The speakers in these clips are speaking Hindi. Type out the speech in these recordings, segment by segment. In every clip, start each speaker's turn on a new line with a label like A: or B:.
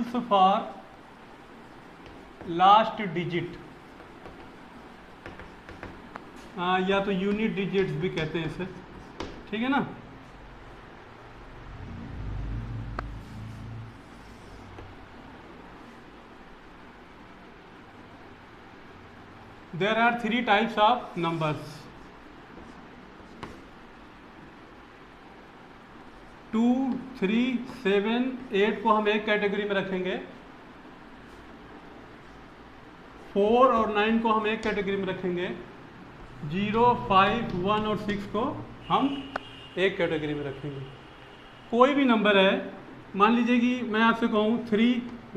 A: रूल्स फॉर लास्ट डिजिट, या तो यूनिट डिजिट्स भी कहते हैं इसे, ठीक है ना। There are 3 types of numbers, 2, 3, 7, 8 को हम एक कैटेगरी में रखेंगे, 4 और 9 को हम एक कैटेगरी में रखेंगे, 0, 5, 1 और 6 को हम एक कैटेगरी में रखेंगे। कोई भी नंबर है, मान लीजिए कि मैं आपसे कहूँ 3,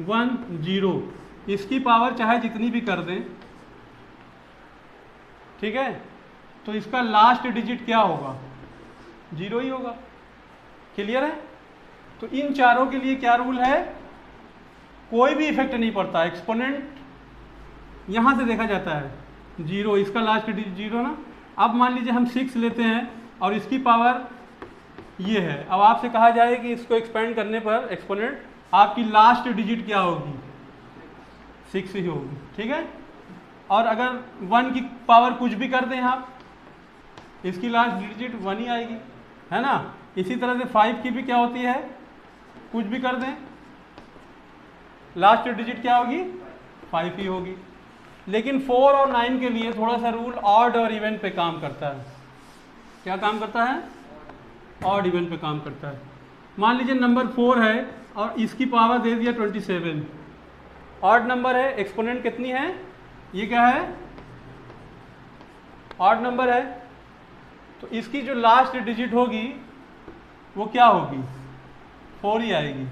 A: 1, 0, इसकी पावर चाहे जितनी भी कर दें, ठीक है, तो इसका लास्ट डिजिट क्या होगा, 0 ही होगा। क्लियर है। तो इन चारों के लिए क्या रूल है, कोई भी इफेक्ट नहीं पड़ता, एक्सपोनेंट यहां से देखा जाता है 0, इसका लास्ट डिजिट 0 ना। अब मान लीजिए हम 6 लेते हैं और इसकी पावर ये है, अब आपसे कहा जाए कि इसको एक्सपेंड करने पर एक्सपोनेंट आपकी लास्ट डिजिट क्या होगी, 6 ही होगी, ठीक है। और अगर 1 की पावर कुछ भी कर दें आप, इसकी लास्ट डिजिट 1 ही आएगी, है ना। इसी तरह से 5 की भी क्या होती है, कुछ भी कर दें, लास्ट डिजिट क्या होगी, 5 ही होगी। लेकिन 4 और 9 के लिए थोड़ा सा रूल ऑड और इवन पे काम करता है। क्या काम करता है, ऑड इवन पे काम करता है। मान लीजिए नंबर 4 है और इसकी पावर दे दिया 27, ऑड नंबर है, एक्सपोनेंट कितनी है, ये क्या है, ऑड नंबर है, तो इसकी जो लास्ट डिजिट होगी वो क्या होगी, 4 ही आएगी,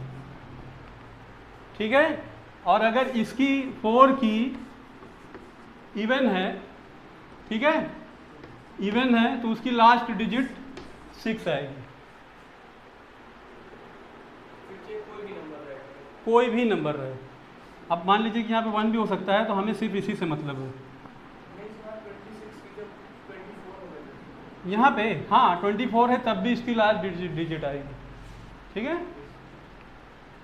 A: ठीक है। और अगर इसकी 4 की इवन है, ठीक है, इवन है, तो उसकी लास्ट डिजिट 6 आएगी। कोई भी नंबर रहे, अब मान लीजिए कि यहाँ पे 1 भी हो सकता है, तो हमें सिर्फ इसी से मतलब है यहाँ पे। हाँ 24 है तब भी इसकी लास्ट डिजिट आएगी, ठीक है।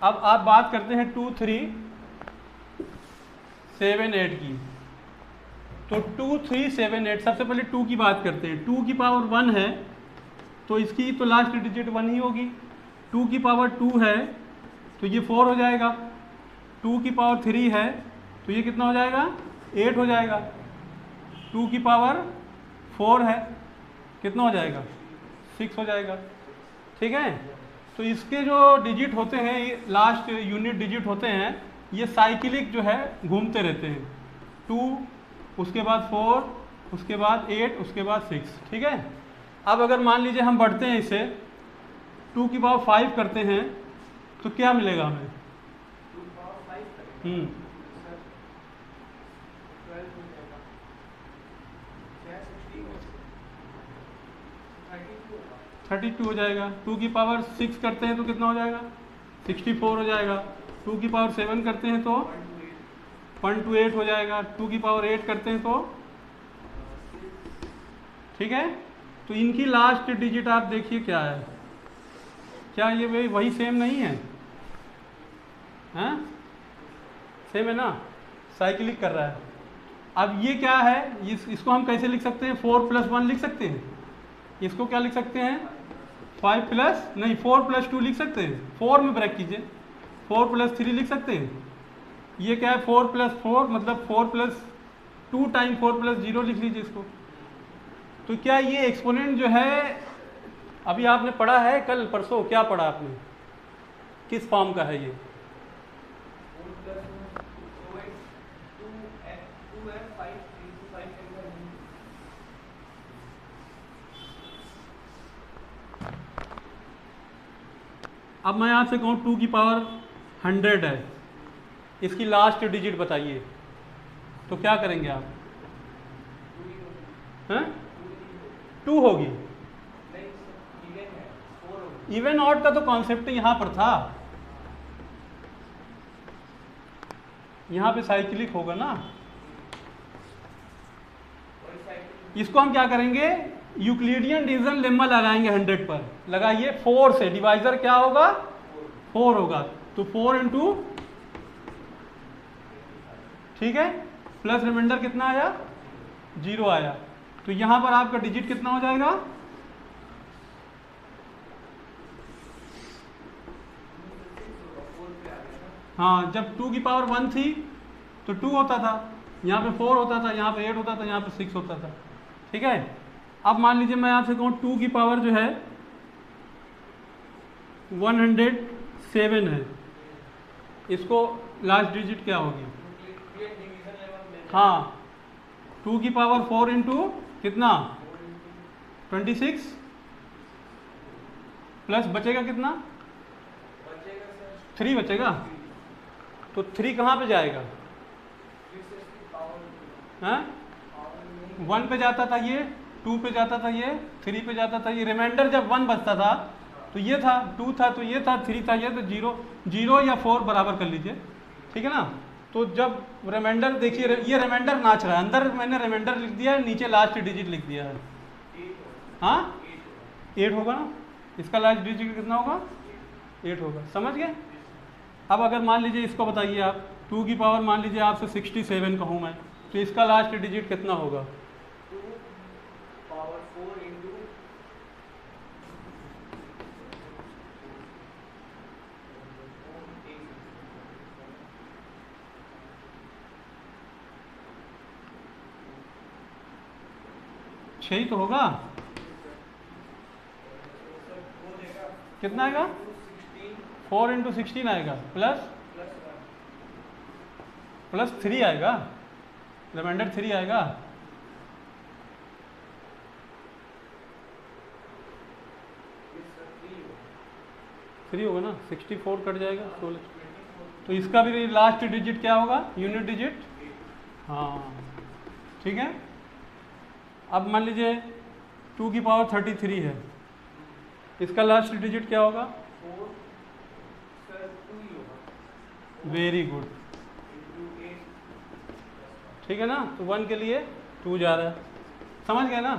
A: अब आप बात करते हैं 2, 3, 7, 8 की। तो 2, 3, 7, 8, सबसे पहले 2 की बात करते हैं। 2 की पावर 1 है तो इसकी तो लास्ट डिजिट 1 ही होगी। 2 की पावर 2 है तो ये 4 हो जाएगा। 2 की पावर 3 है तो ये कितना हो जाएगा, 8 हो जाएगा। 2 की पावर 4 है, कितना हो जाएगा, 6 हो जाएगा, ठीक है। तो इसके जो डिजिट होते हैं, लास्ट यूनिट डिजिट होते हैं, ये साइकिलिक जो है घूमते रहते हैं। 2, उसके बाद 4, उसके बाद 8, उसके बाद 6, ठीक है। अब अगर मान लीजिए हम बढ़ते हैं इसे 2 की पावर 5 करते हैं तो क्या मिलेगा हमें, 32 हो जाएगा। 2 की पावर 6 करते हैं तो कितना हो जाएगा, 64 हो जाएगा। 2 की पावर 7 करते हैं तो 0.28 हो जाएगा। 2 की पावर 8 करते हैं तो, ठीक है। तो इनकी लास्ट डिजिट आप देखिए क्या है, क्या ये वही सेम नहीं है, हैं? सेम है ना, साइकिलिक कर रहा है। अब ये क्या है, इसको हम कैसे लिख सकते हैं, 4 + 1 लिख सकते हैं। इसको क्या लिख सकते हैं, 5 प्लस नहीं 4 + 2 लिख सकते हैं। 4 में ब्रेक कीजिए, 4 + 3 लिख सकते हैं। ये क्या है, 4 + 4 मतलब 4 + 2 टाइम 4 + 0 लिख लीजिए इसको। तो क्या ये एक्सपोनेंट जो है, अभी आपने पढ़ा है कल परसों, क्या पढ़ा आपने, किस फॉर्म का है ये, अब मैं आपसे कहूँ 2 की पावर 100 है, इसकी लास्ट डिजिट बताइए, तो क्या करेंगे आप, हैं? 2 होगी। इवन ऑड का तो कॉन्सेप्ट यहाँ पर था, यहाँ पे साइक्लिक होगा ना। इसको हम क्या करेंगे, यूक्लिडियन डिवीजन लेम्मा लगाएंगे 100 पर, लगाइए 4 से, डिवाइजर क्या होगा 4 होगा, तो 4 × ठीक है, प्लस रिमाइंडर कितना आया, 0 आया। तो यहाँ पर आपका डिजिट कितना हो जाएगा, हाँ, जब 2 की पावर 1 थी तो 2 होता था, यहाँ पे 4 होता था, यहाँ पे 8 होता था, यहाँ पे 6 होता था। ठीक है, अब मान लीजिए मैं आपसे कहूँ 2 की पावर जो है 107 है, इसको लास्ट डिजिट क्या होगी, हाँ, 2 की पावर 4 इंटू कितना 26 प्लस बचेगा कितना 3 बचेगा। तो 3 कहाँ पे जाएगा, हाँ, 1 पे जाता था ये, 2 पे जाता था ये, 3 पे जाता था ये। रिमाइंडर जब 1 बचता था तो ये था, 2 था तो ये था, 3 था ये, तो 0 या 4 बराबर कर लीजिए। ठीक है ना, तो जब रिमाइंडर देखिए, ये रिमाइंडर नाच रहा है, अंदर मैंने रिमाइंडर लिख दिया है, नीचे लास्ट डिजिट लिख दिया है, हाँ 8 होगा ना, इसका लास्ट डिजिट कितना होगा 8 होगा। समझ गए। अब अगर मान लीजिए इसको बताइए आप, 2 की पावर मान लीजिए आपसे 67 कहूँ मैं, तो इसका लास्ट डिजिट कितना होगा,
B: 2 पावर 4 इंटू
A: 6 ही तो होगा, कितना आएगा 4 इंटू 16 आएगा, प्लस 3 आएगा, रिमाइंडर 3 आएगा। थ्री होगा ना, 64 कट जाएगा 16, तो इसका भी लास्ट डिजिट क्या होगा, यूनिट डिजिट, हाँ ठीक है। अब मान लीजिए 2 की पावर 33 है, इसका लास्ट डिजिट क्या होगा,
B: 4 सर 2 ही होगा,
A: वेरी गुड,
B: इंटू 8,
A: ठीक है ना। तो 1 के लिए 2 जा रहा है, समझ गए ना।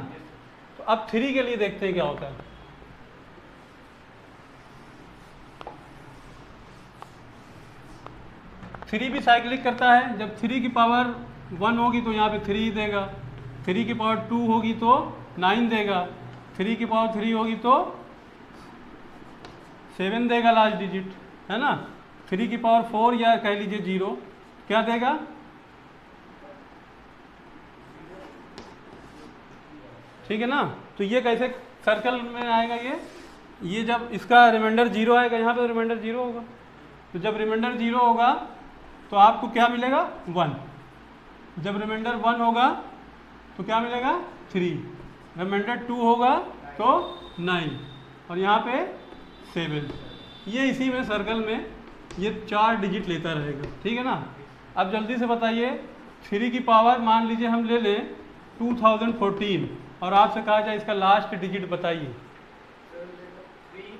A: तो अब 3 के लिए देखते हैं क्या होता है। थ्री भी साइक्लिक करता है, जब 3 की पावर 1 होगी तो यहाँ पे 3 देगा, 3 की पावर 2 होगी तो 9 देगा, 3 की पावर 3 होगी तो 7 देगा लास्ट डिजिट, है ना। 3 की पावर 4 या कह लीजिए 0 क्या देगा, ठीक है ना। तो ये कैसे सर्कल में आएगा, ये जब इसका रिमाइंडर 0 आएगा, यहाँ पे रिमाइंडर 0 होगा, तो जब रिमाइंडर 0 होगा तो आपको क्या मिलेगा 1, जब रिमाइंडर 1 होगा तो क्या मिलेगा 3, रिमाइंडर 2 होगा तो 9 और यहाँ पे 7। ये इसी में सर्कल में ये 4 डिजिट लेता रहेगा, ठीक है ना। अब जल्दी से बताइए 3 की पावर मान लीजिए हम ले लें 2014 और आपसे कहा जाए इसका लास्ट डिजिट बताइए,
B: सर 3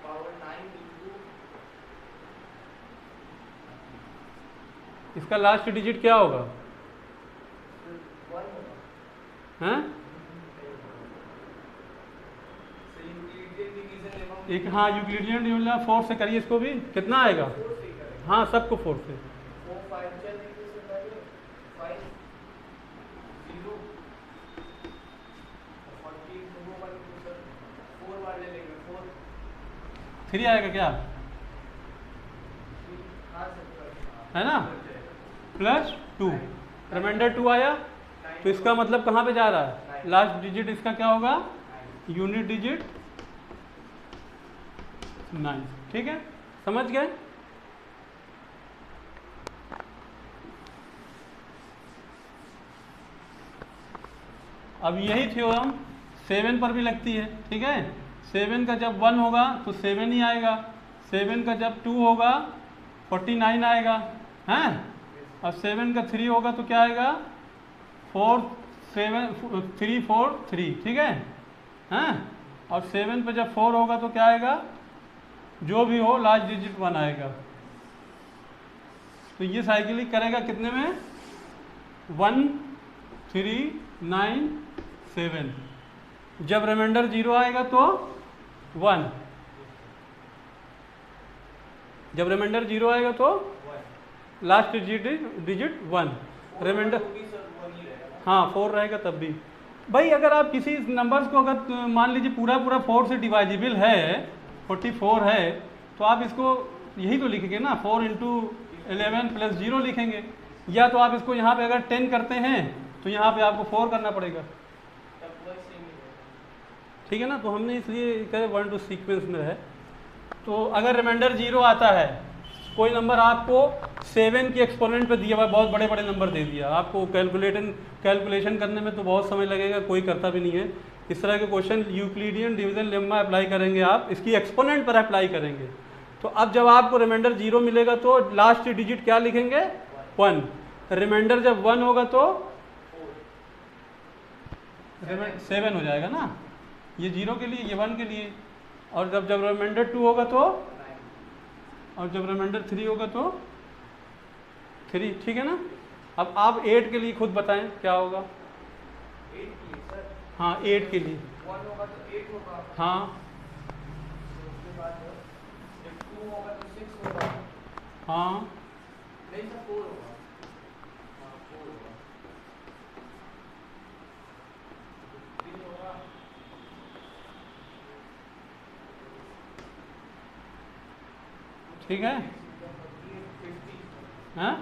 B: पावर 9 इंटू
A: इसका लास्ट डिजिट क्या होगा,
B: 1 होगा,
A: हैं
B: सर यूक्लिडियन डिवीजन लेवल
A: एक, हाँ यूक्लिडियन डिवीजन 4 से करिए इसको भी, कितना आएगा,
B: 4 से करेंगे,
A: हाँ सबको 4 से,
B: 4 5 चल देंगे सर, पहले 5 0 14 2 1 सर 4 बार ले लेंगे, 4
A: 3 आएगा क्या,
B: हाँ सर
A: है ना, प्लस 2, रिमाइंडर 2 आया, तो इसका मतलब कहाँ पे जा रहा है, लास्ट डिजिट इसका क्या होगा, यूनिट डिजिट 9, ठीक है, समझ गए। अब यही थ्योरम 7 पर भी लगती है, ठीक है। 7 का जब 1 होगा तो 7 ही आएगा, 7 का जब 2 होगा 49 आएगा, हैं, और 7 का 3 होगा तो क्या आएगा 4 7 3 4 3, ठीक है, हैं, और 7 पे जब 4 होगा तो क्या आएगा, जो भी हो लास्ट डिजिट 1 आएगा। तो ये साइकिलिक करेगा कितने में, 1 3 9 7, जब रिमाइंडर 0 आएगा तो 1, जब रिमाइंडर 0 आएगा तो लास्ट डिजिट 1, रिमाइंडर हाँ 4 रहेगा तब भी। भाई अगर आप किसी नंबर्स को अगर मान लीजिए पूरा 4 से डिवाइजिबल है, 44 है, तो आप इसको यही तो लिखेंगे ना, 4 इंटू 11 प्लस 0 लिखेंगे, या तो आप इसको यहाँ पे अगर 10 करते हैं तो यहाँ पे आपको 4 करना पड़ेगा, ठीक है ना। तो हमने इसलिए कहे 1 to सीक्वेंस में है। तो अगर रिमाइंडर 0 आता है, कोई नंबर आपको 7 की एक्सपोनेंट पे दिया हुआ, बहुत बड़े बड़े नंबर दे दिया आपको, कैलकुलेशन करने में तो बहुत समय लगेगा, कोई करता भी नहीं है इस तरह के question. Euclidean division lemma apply करेंगे आप, इसकी एक्सपोनेंट पर अप्लाई करेंगे। तो अब जब आपको रिमाइंडर 0 मिलेगा तो लास्ट डिजिट क्या लिखेंगे, 1। रिमाइंडर जब 1 होगा तो 7 हो जाएगा ना, ये 0 के लिए, ये 1 के लिए। और जब रिमाइंडर 2 होगा तो, और जब रिमाइंडर 3 होगा तो 3, ठीक है ना। अब आप 8 के लिए खुद बताएं क्या होगा।
B: 8 के लिए सर,
A: हाँ 8 के लिए
B: 1 होगा तो 8 होगा,
A: हाँ
B: उसके बाद जब 2 होगा तो 6 होगा,
A: हाँ
B: नहीं सर 4 होगा, हाँ 4 होगा, 3 होगा,
A: ठीक है।
B: 50,
A: हाँ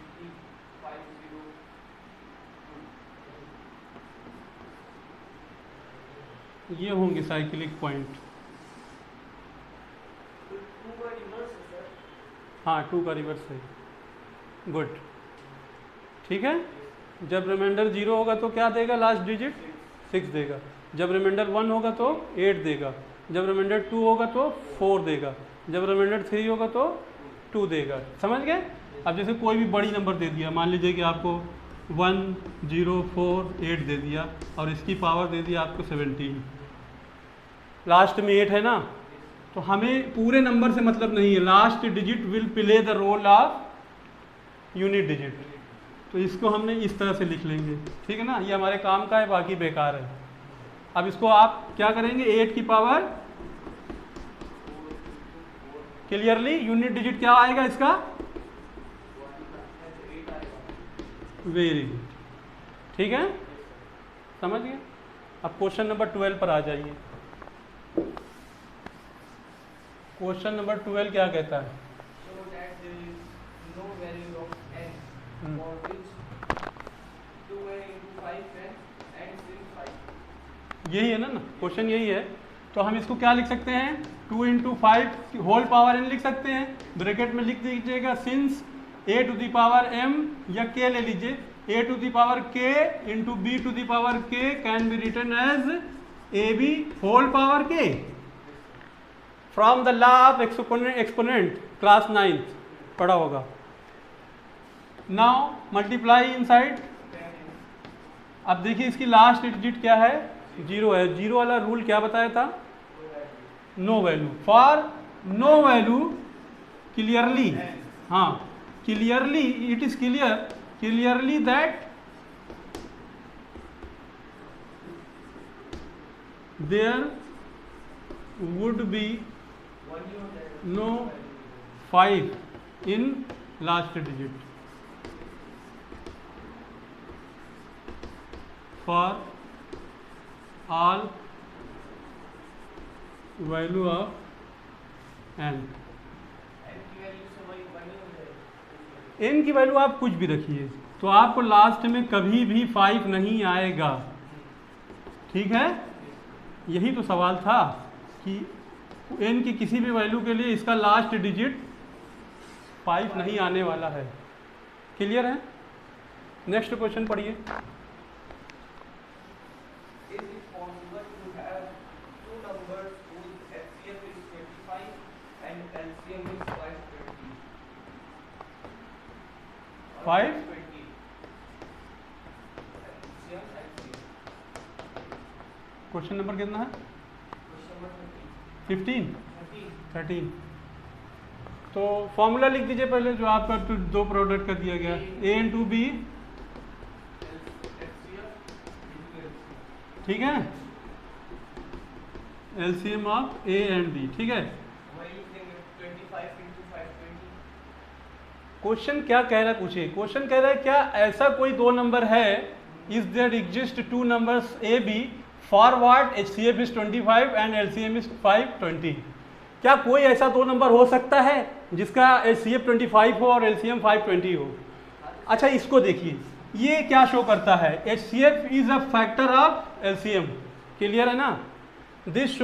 B: 50, 50,
A: ये होंगे साइक्लिक पॉइंट।
B: तो 2 का रिवर्स है सर,
A: हाँ 2 का रिवर्स है, गुड, ठीक है। जब रिमाइंडर 0 होगा तो क्या देगा, लास्ट डिजिट 6 देगा। जब रिमाइंडर 1 होगा तो 8 देगा। जब रिमाइंडर 2 होगा तो 4 देगा। जब रिमाइंडर 3 होगा तो 2 देगा। समझ गए। अब जैसे कोई भी बड़ी नंबर दे दिया, मान लीजिए कि आपको 1 0 4 8 दे दिया और इसकी पावर दे दिया आपको 17, लास्ट में 8 है ना, तो हमें पूरे नंबर से मतलब नहीं है, last digit will play the role of unit digit. तो इसको हमने इस तरह से लिख लेंगे, ठीक है ना, ये हमारे काम का है, बाकी बेकार है। अब इसको आप क्या करेंगे, 8 की पावर क्लियरली यूनिट डिजिट क्या आएगा इसका, वेरी गुड, ठीक है, समझ गए। अब क्वेश्चन नंबर 12 पर आ जाइए। क्वेश्चन नंबर 12 क्या कहता है,
B: so that there is no value of n for which 2n into 5n and since 5,
A: यही है ना क्वेश्चन, यही है। तो हम इसको क्या लिख सकते हैं, 2 इंटू 5 होल पावर n लिख सकते हैं, ब्रैकेट में लिख दीजिएगा since a to the power m, या k ले लीजिए, a to the power k into b to the power k can be written as ab whole power k from the law of exponent, class 9th पढ़ा होगा। Now multiply inside. अब देखिए इसकी लास्ट डिजिट क्या है, 0 है। 0 वाला रूल क्या बताया था, no value, for no value clearly, हाँ clearly, it is clearly that there would be no 5 in last digit for all value of n।
B: n की वैल्यू से वही बनी हो जाएगी।
A: n की वैल्यू आप कुछ भी रखिए तो आपको लास्ट में कभी भी 5 नहीं आएगा, ठीक है। यही तो सवाल था कि n की किसी भी वैल्यू के लिए इसका लास्ट डिजिट 5 नहीं आने वाला है। क्लियर है। नेक्स्ट क्वेश्चन पढ़िए।
B: Is it possible to have two numbers whose HCF is 25 and LCM is 520?
A: 5? Question number कितना है, 15 13। तो फॉर्मूला लिख दीजिए पहले जो आपका दो प्रोडक्ट का दिया गया, a इंटू बी, ठीक है, LCM of a and b, ठीक है। क्वेश्चन क्या कह रहा है पूछिए। क्वेश्चन कह रहा है क्या ऐसा कोई दो नंबर है, is there exist two numbers A B for what HCF is 25 and LCM is 520। क्या कोई ऐसा दो नंबर हो सकता है जिसका HCF 25 हो और LCM 520 हो। अच्छा इसको देखिए, ये क्या शो करता है, HCF is a factor of LCM, clear है ना। This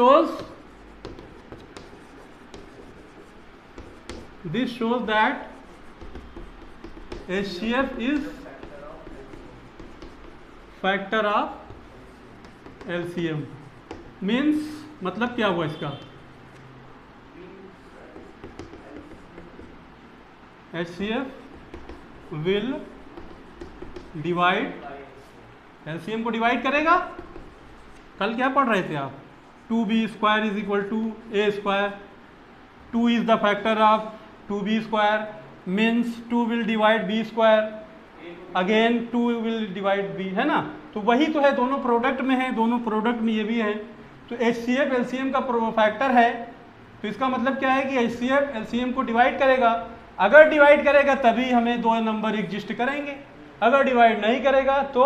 A: shows that HCF is factor of LCM। Means मतलब क्या हुआ इसका, HCF will divide LCM को डिवाइड करेगा। कल क्या पढ़ रहे थे आप, 2b square is equal to a square, 2 is the factor of 2b square, means 2 will divide b square, again 2 will divide b, है ना। तो वही तो है, दोनों प्रोडक्ट में है, दोनों प्रोडक्ट में ये भी है। तो HCF LCM का फैक्टर है, तो इसका मतलब क्या है कि HCF LCM को डिवाइड करेगा। अगर डिवाइड करेगा तभी हमें दो नंबर एग्जिस्ट करेंगे, अगर डिवाइड नहीं करेगा तो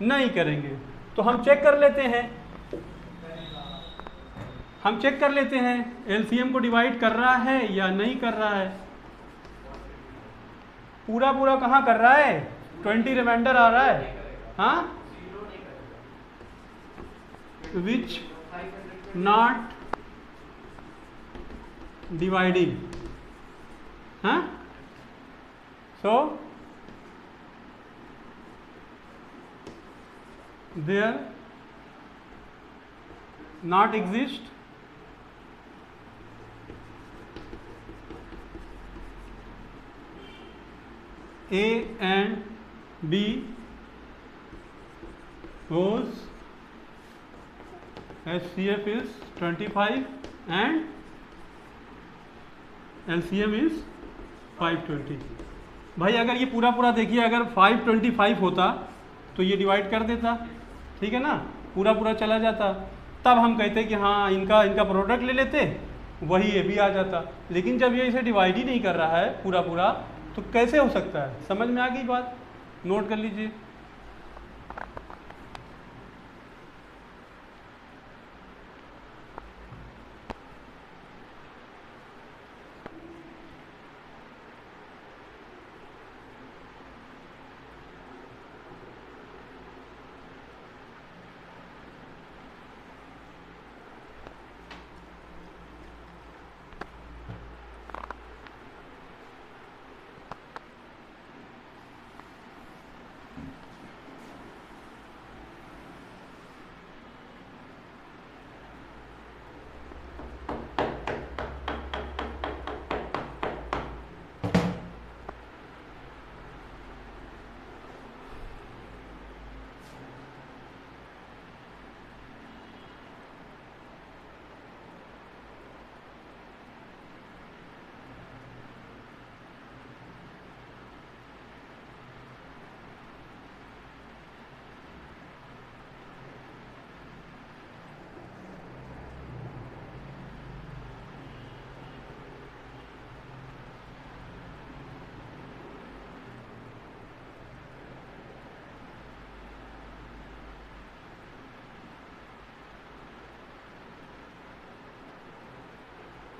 A: नहीं करेंगे। तो हम चेक कर लेते हैं, LCM को डिवाइड कर रहा है या नहीं कर रहा है। पूरा पूरा कहाँ कर रहा है, 20 रिमाइंडर आ रहा है, हाँ, विच नॉट डिवाइडिंग, हाँ। So there not exist A and B whose HCF is 25 and LCM is 520। भाई अगर ये पूरा पूरा देखिए, अगर 525 होता तो ये डिवाइड कर देता, ठीक है ना, पूरा पूरा चला जाता, तब हम कहते कि हाँ इनका प्रोडक्ट ले लेते, वही ये भी आ जाता। लेकिन जब ये इसे डिवाइड ही नहीं कर रहा है पूरा पूरा, तो कैसे हो सकता है। समझ में आ गई बात, नोट कर लीजिए।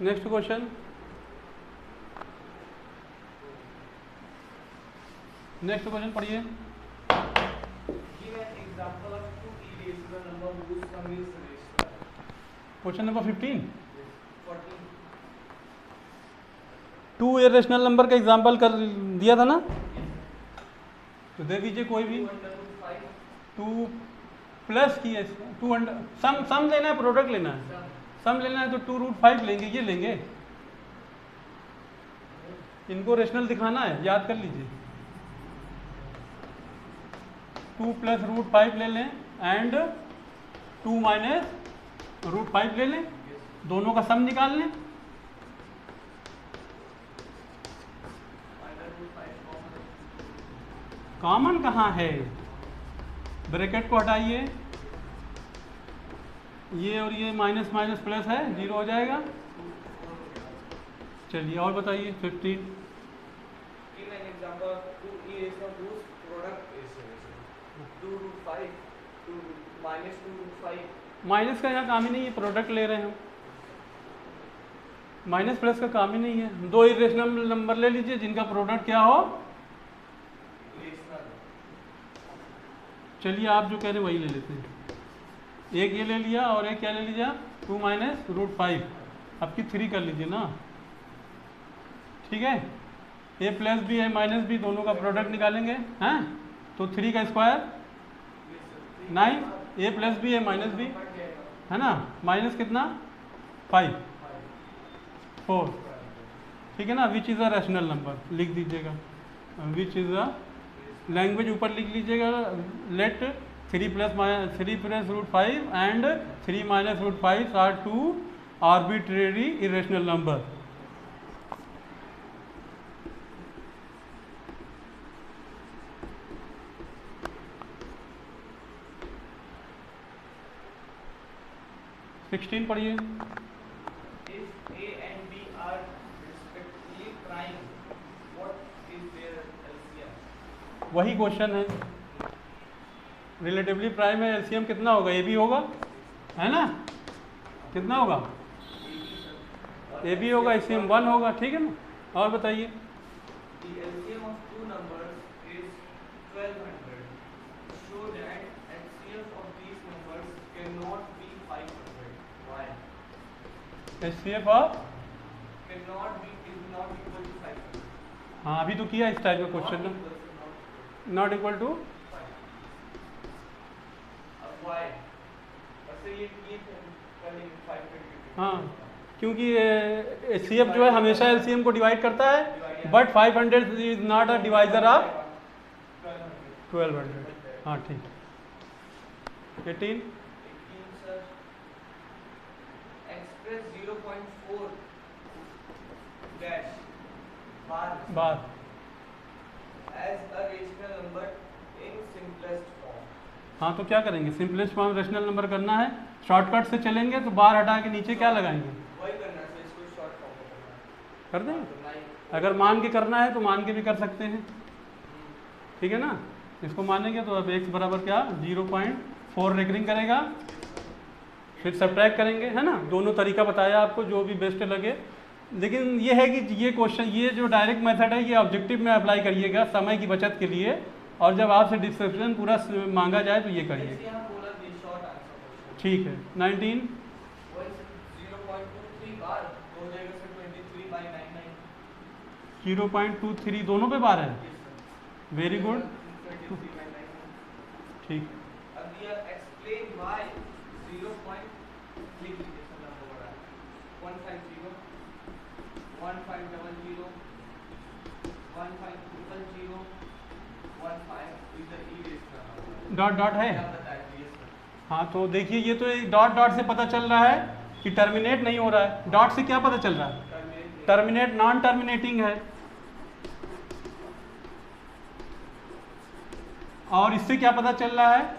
A: नेक्स्ट क्वेश्चन, पढ़िए। क्वेश्चन नंबर 15, 2 इरेशनल नंबर का एग्जाम्पल कर दिया था ना, तो दे दीजिए कोई भी। 2 प्लस की है, 200 सम लेना है, प्रोडक्ट लेना है, सम लेना है तो 2√5 लेंगे, ये लेंगे। इनको रेशनल दिखाना है, याद कर लीजिए। 2 प्लस √5 ले लें एंड 2 माइनस √5 ले लें, दोनों का सम निकाल लें। कॉमन कहाँ है, ब्रैकेट को हटाइए, ये और ये माइनस माइनस प्लस है, 0 हो जाएगा। चलिए और बताइए 15।
B: combination of whose product is 2 root 5 to minus 2 root 5.
A: Minus का यहाँ काम ही नहीं है, प्रोडक्ट ले रहे हैं हम, माइनस प्लस का काम ही नहीं है। दो इरेशनल नंबर ले लीजिए जिनका प्रोडक्ट क्या हो।
B: Rational.
A: चलिए आप जो कह रहे हैं वही ले लेते हैं। एक ये ले लिया और एक क्या ले लीजिए, 2 माइनस रूट 5, आपकी 3 कर लीजिए ना, ठीक है। ए प्लस बी है माइनस बी, दोनों का प्रोडक्ट निकालेंगे हैं, तो 3 का स्क्वायर 9, ए प्लस बी है माइनस बी है ना, माइनस कितना 5 4, ठीक है ना। Which is a rational number लिख दीजिएगा, विच इज़ अ लैंग्वेज ऊपर लिख लीजिएगा। Let 3 plus root 5 and 3 minus root 5 are 2 arbitrary irrational number. Sixteen पढ़िए।
B: If A and B are respectively prime, what is their LCM?
A: वही क्वेश्चन है, रिलेटिवली प्राइम है, एलसीएम कितना होगा, ए बी होगा है ना, कितना होगा ए बी होगा, एलसीएम 1 होगा, ठीक है ना। और बताइए।
B: The LCM of two numbers is 1200. Show that LCM of these numbers cannot be 500. Why?
A: HCF of
B: Cannot be is not equal to 500.
A: हाँ अभी तो किया इस टाइप का क्वेश्चन ना, नॉट इक्वल टू
B: Why? ऐसे ये करेंगे 500.
A: हाँ, क्योंकि एचसीएफ जो है हमेशा एलसीएम को डिवाइड करता है, but 500 is not a divisor of 1200। हाँ ठीक। 18
B: sir. Express 0.4 dash bar
A: bar
B: as a rational number in simplest form.
A: हाँ तो क्या करेंगे, सिंपलेस्ट फॉर्म रेशनल नंबर करना है, शॉर्टकट से चलेंगे तो बार हटा के नीचे क्या लगाएंगे,
B: वही करना है, इसको शॉर्ट फॉर्म में करना है।
A: कर देंगे।
B: तो nine-
A: अगर मान के करना है तो मान के भी कर सकते हैं, ठीक है ना। इसको मानेंगे तो अब x बराबर क्या 0.4 रेकरिंग करेगा, फिर सब्ट्रैक्ट करेंगे, है ना। दोनों तरीका बताया आपको, जो भी बेस्ट लगे। लेकिन ये है कि ये क्वेश्चन, ये जो डायरेक्ट मेथड है ये ऑब्जेक्टिव में अप्लाई करिएगा समय की बचत के लिए, और जब आपसे डिस्क्रिप्शन पूरा मांगा जाए तो ये करिए,
B: जैसे यहाँ बोला कि short answer question।
A: ठीक है। 19
B: वो 0.23 बार हो जाएगा सर 23/99।
A: 0.23 दोनों पे बार है,
B: Yes, sir.
A: Very good,
B: 23/99।
A: ठीक।
B: अब दिया explain why 0. लिख लीजिए सर नंबर बड़ा है 150 1500 1500 15 is the irrational number।
A: Dot dot है,
B: क्या बताया प्लीज सर?
A: हाँ तो देखिए ये तो डॉट डॉट से पता चल रहा है कि टर्मिनेट नहीं हो रहा है। डॉट से क्या पता चल रहा है, टर्मिनेट नॉन टर्मिनेटिंग है, और इससे क्या पता चल रहा है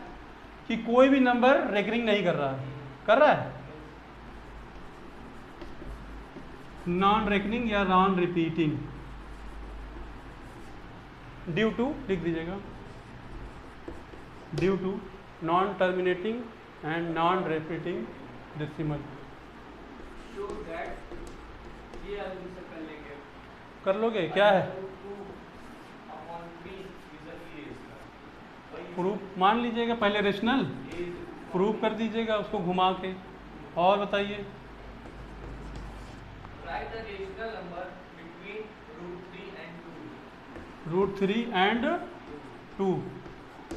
A: कि कोई भी नंबर रेकरिंग नहीं कर रहा है, कर रहा है नॉन रेकरिंग या नॉन रिपीटिंग, ड्यू टू लिख दीजिएगा, due to non terminating and non repeating decimal.
B: Show that ये आदमी से कर लेंगे,
A: कर लोगे, क्या है
B: 2/3 is the irrational।
A: प्रूफ मान लीजिएगा, पहले रेशनल प्रूफ कर दीजिएगा उसको घुमा के। और बताइए।
B: Write the rational number between √3 and 2।
A: √3 and 2,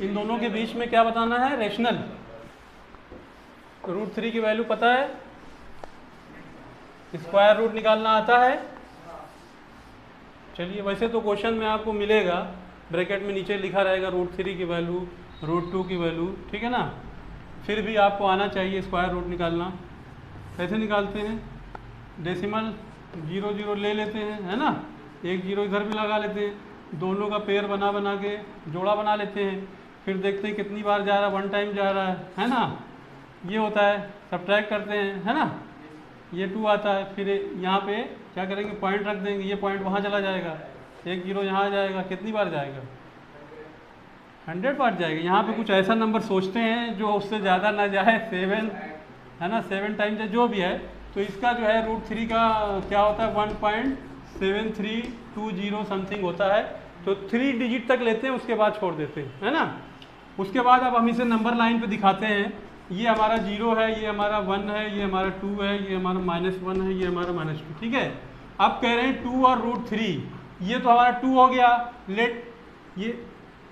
A: इन दोनों के बीच में क्या बताना है, रेशनल। √3 की वैल्यू पता है, स्क्वायर रूट निकालना आता है। चलिए, वैसे तो क्वेश्चन में आपको मिलेगा, ब्रैकेट में नीचे लिखा रहेगा √3 की वैल्यू, √2 की वैल्यू, ठीक है ना। फिर भी आपको आना चाहिए स्क्वायर रूट निकालना। कैसे निकालते हैं, डेसिमल 0 0 ले लेते हैं, है ना, 1 0 इधर भी लगा लेते हैं, दोनों का पेयर बना बना के जोड़ा बना लेते हैं, फिर देखते हैं कितनी बार जा रहा है, 1 टाइम जा रहा है ना। ये होता है, सब्ट्रैक्ट करते हैं, है ना, ये 2 आता है, फिर यहाँ पे क्या करेंगे, पॉइंट रख देंगे, ये पॉइंट वहाँ चला जाएगा, 1 0 यहाँ आ जाएगा, कितनी बार जाएगा 100 पार्ट जाएगा। यहाँ पे कुछ ऐसा नंबर सोचते हैं जो उससे ज़्यादा ना जाए, 7 है ना, 7 टाइम्स या जो भी है। तो इसका जो है √3 का क्या होता है 1.7320 समथिंग होता है। तो 3 डिजिट तक लेते हैं, उसके बाद छोड़ देते हैं, है ना। उसके बाद अब हम इसे नंबर लाइन पे दिखाते हैं। ये हमारा 0 है, ये हमारा 1 है, ये हमारा 2 है, ये हमारा -1 है, ये हमारा -2, ठीक है। अब कह रहे हैं 2 और √3, ये तो हमारा 2 हो गया, लेट ये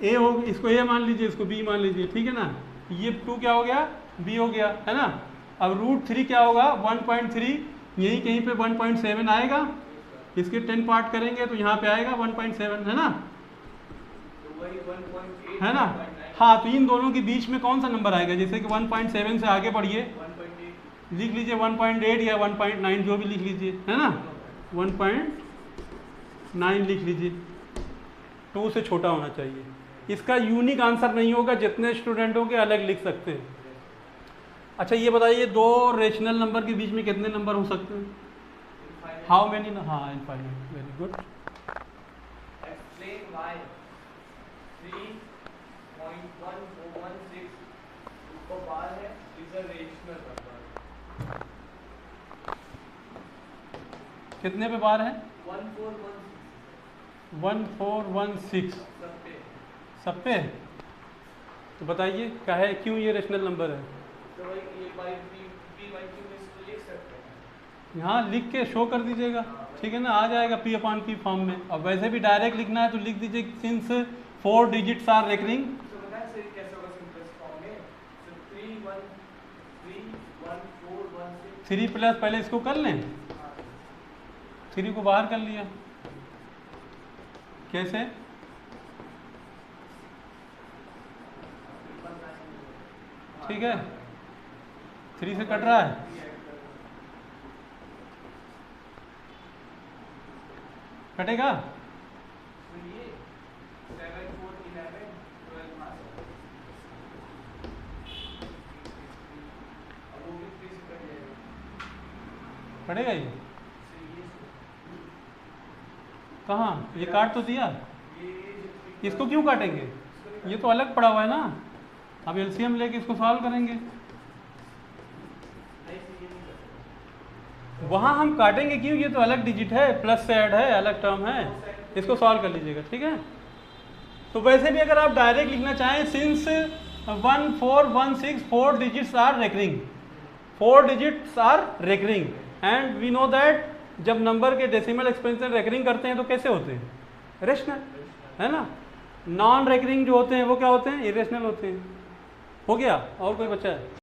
A: ए हो, इसको ए मान लीजिए, इसको बी मान लीजिए, ठीक है ना। ये 2 क्या हो गया, बी हो गया, है ना। अब √3 क्या होगा 1.3, यही कहीं पे 1.7 आएगा, इसके 10 पार्ट करेंगे तो यहाँ पे आएगा 1.7, है ना,
B: तो वही 1.8
A: है ना।
B: 1.9
A: हाँ, तो इन दोनों के बीच में कौन सा नंबर आएगा, जैसे कि 1.7 से आगे बढ़िए,
B: 1.8
A: लिख लीजिए 1.8 या 1.9 जो भी लिख लीजिए, है ना, 1.9 लिख लीजिए। 2 से छोटा होना चाहिए। इसका यूनिक आंसर नहीं होगा, जितने स्टूडेंटों के अलग लिख सकते हैं। अच्छा ये बताइए, 2 रेशनल नंबर के बीच में कितने नंबर हो सकते हैं, हाउ मेनी, हाँ infinite, very good.
B: explain why 3.1416 ऊपर बार है is a rational number।
A: कितने पे बार है,
B: 1416
A: 1416
B: सब पे।
A: सब पे। तो बताइए क्या है, क्यों ये रेशनल नंबर है।
B: तो वही ये बाई बी बाई क्यू में इसको लिख सकते हैं।
A: यहाँ लिख के शो कर दीजिएगा, ठीक है ना, आ जाएगा P/P फॉर्म में। अब वैसे भी डायरेक्ट लिखना है तो लिख दीजिए सिंस 4 डिजिट्स आर रेकरिंग।
B: तो पता है सर कैसे होगा सिंपलेस्ट फॉर्म में, तो 3131416
A: 3 प्लस पहले इसको कर लें, 3 को बाहर कर लिया, कैसे, ठीक है, 3 से कट रहा है, कटेगा।
B: तो ये 7 4 11 12 मार्क्स, अब वो भी 3 से कट जाएगा।
A: कटेगा ये,
B: तो ये
A: कहाँ, ये काट तो दिया,
B: ये
A: इसको क्यों काटेंगे, ये तो अलग पड़ा हुआ है ना। अब एलसीएम लेके इसको सॉल्व करेंगे,
B: नहीं से ये नहीं कर सकते।
A: वहाँ हम काटेंगे क्यों, ये तो अलग डिजिट है, प्लस से ऐड है, अलग टर्म है, इसको सॉल्व कर लीजिएगा, ठीक है। तो वैसे भी अगर आप डायरेक्ट लिखना चाहें, since 1416 4 digits are recurring, 4 digits are recurring, and we know that जब नंबर के डेसिमल एक्सपेंशन रेकरिंग करते हैं तो कैसे होते हैं, रेशनल, है ना। नॉन रेकरिंग जो होते हैं वो क्या होते हैं, इरेशनल होते हैं। हो गया, और कोई बच्चा है।